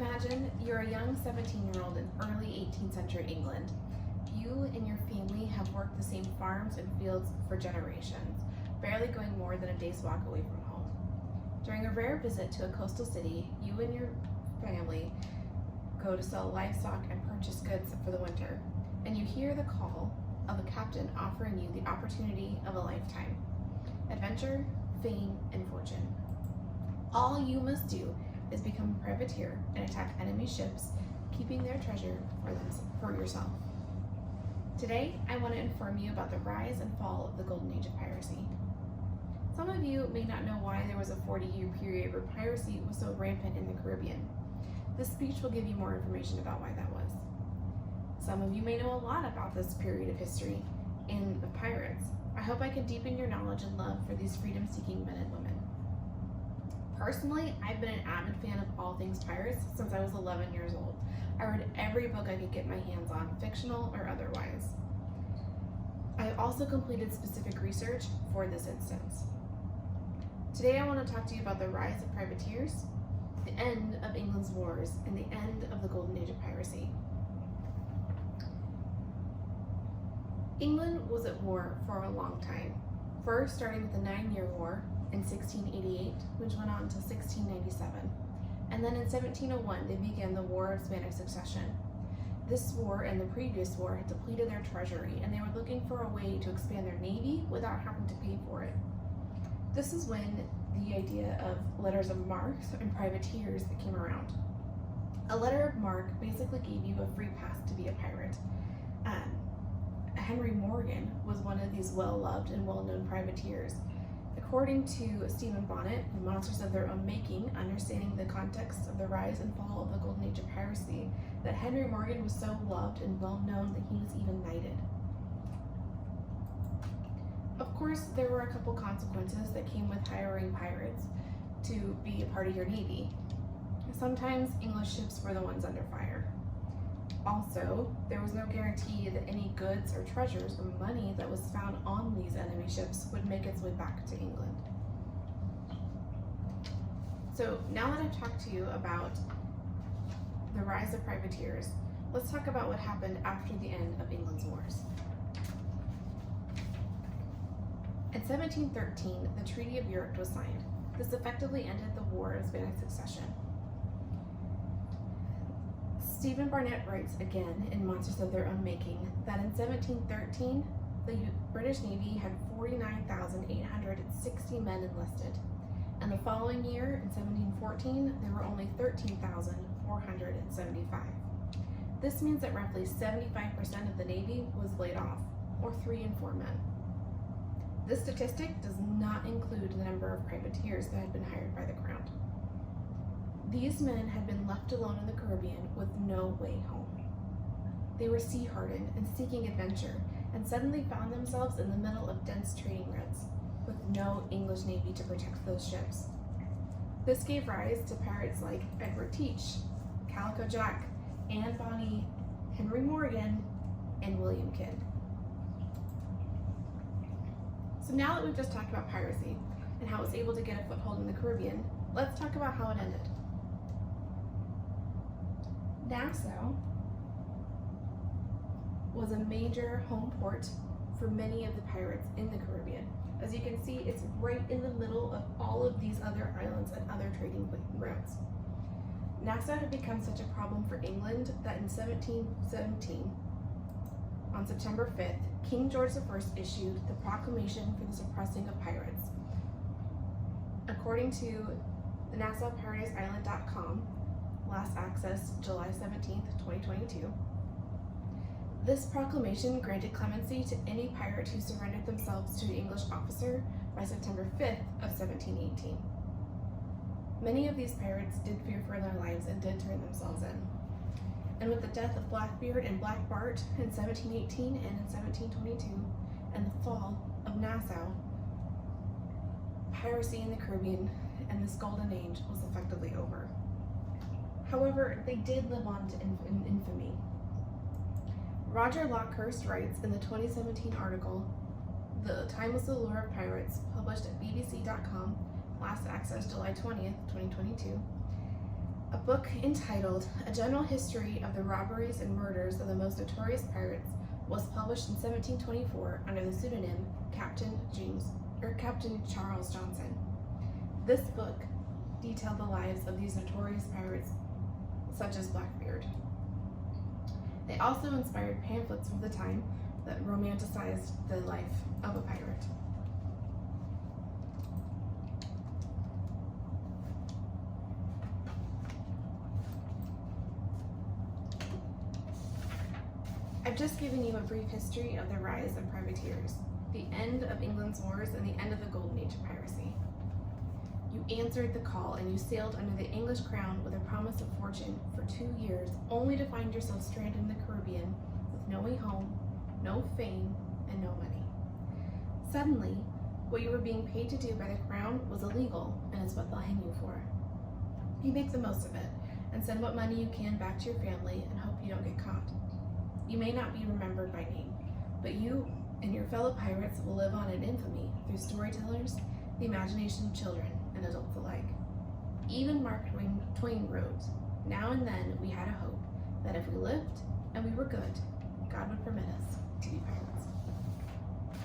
Imagine you're a young 17-year-old in early 18th century England. You and your family have worked the same farms and fields for generations, barely going more than a day's walk away from home. During a rare visit to a coastal city, you and your family go to sell livestock and purchase goods for the winter, and you hear the call of a captain offering you the opportunity of a lifetime: adventure, fame, and fortune. All you must do is become a privateer and attack enemy ships, keeping their treasure for yourself. Today, I want to inform you about the rise and fall of the golden age of piracy. Some of you may not know why there was a 40-year period where piracy was so rampant in the Caribbean. This speech will give you more information about why that was. Some of you may know a lot about this period of history and the pirates. I hope I can deepen your knowledge and love for these freedom-seeking men and women. Personally, I've been an avid fan of all things pirates since I was 11 years old. I read every book I could get my hands on, fictional or otherwise. I also completed specific research for this instance. Today I want to talk to you about the rise of privateers, the end of England's wars, and the end of the golden age of piracy. England was at war for a long time, first starting with the 9-Year War in 1688, which went on until 1697. And then in 1701, they began the War of Spanish Succession. This war and the previous war had depleted their treasury, and they were looking for a way to expand their navy without having to pay for it. This is when the idea of letters of marque and privateers came around. A letter of marque basically gave you a free pass to be a pirate. Henry Morgan was one of these well-loved and well-known privateers. According to Stephen Bonnet, in Monsters of Their Own Making, understanding the context of the rise and fall of the golden age of piracy, that Henry Morgan was so loved and well-known that he was even knighted. Of course, there were a couple consequences that came with hiring pirates to be a part of your navy. Sometimes English ships were the ones under fire. Also, there was no guarantee that any goods or treasures or money that was found on these enemy ships would make its way back to England. So now that I've talked to you about the rise of privateers, let's talk about what happened after the end of England's wars. In 1713, the Treaty of York was signed. This effectively ended the War of Spanish Succession. Stephen Barnett writes again in Monsters of Their Own Making that in 1713, the British Navy had 49,860 men enlisted, and the following year, in 1714, there were only 13,475. This means that roughly 75% of the Navy was laid off, or 3 in 4 men. This statistic does not include the number of privateers that had been hired by the Crown. These men had been left alone in the Caribbean with no way home. They were sea-hardened and seeking adventure, and suddenly found themselves in the middle of dense trading routes, with no English navy to protect those ships. This gave rise to pirates like Edward Teach, Calico Jack, Anne Bonny, Henry Morgan, and William Kidd. So now that we've just talked about piracy and how it was able to get a foothold in the Caribbean, let's talk about how it ended. Nassau was a major home port for many of the pirates in the Caribbean. As you can see, it's right in the middle of all of these other islands and other trading routes. Nassau had become such a problem for England that in 1717, on September 5th, King George I issued the proclamation for the suppressing of pirates. According to the NassauParadiseIsland.com, last access July 17th, 2022, this proclamation granted clemency to any pirate who surrendered themselves to the English officer by September 5th of 1718. Many of these pirates did fear for their lives and did turn themselves in. And with the death of Blackbeard and Black Bart in 1718 and in 1722, and the fall of Nassau, piracy in the Caribbean and this golden age was effectively over. However, they did live on to infamy. Roger Lockhurst writes in the 2017 article, The Timeless Allure of Pirates, published at bbc.com, last access July 20th, 2022, A book entitled A General History of the Robberies and Murders of the Most Notorious Pirates was published in 1724 under the pseudonym Captain Charles Johnson. This book detailed the lives of these notorious pirates, such as Blackbeard. They also inspired pamphlets of the time that romanticized the life of a pirate. I've just given you a brief history of the rise of privateers, the end of England's wars, and the end of the golden age of piracy. You answered the call and you sailed under the English crown with a promise of fortune for 2 years, only to find yourself stranded in the Caribbean with no way home, no fame, and no money. Suddenly, what you were being paid to do by the crown was illegal and is what they'll hang you for. You make the most of it and send what money you can back to your family and hope you don't get caught. You may not be remembered by name, but you and your fellow pirates will live on in infamy through storytellers, the imagination of children and adults alike. Even Mark Twain wrote, "Now and then we had a hope that if we lived and we were good, God would permit us to be pirates."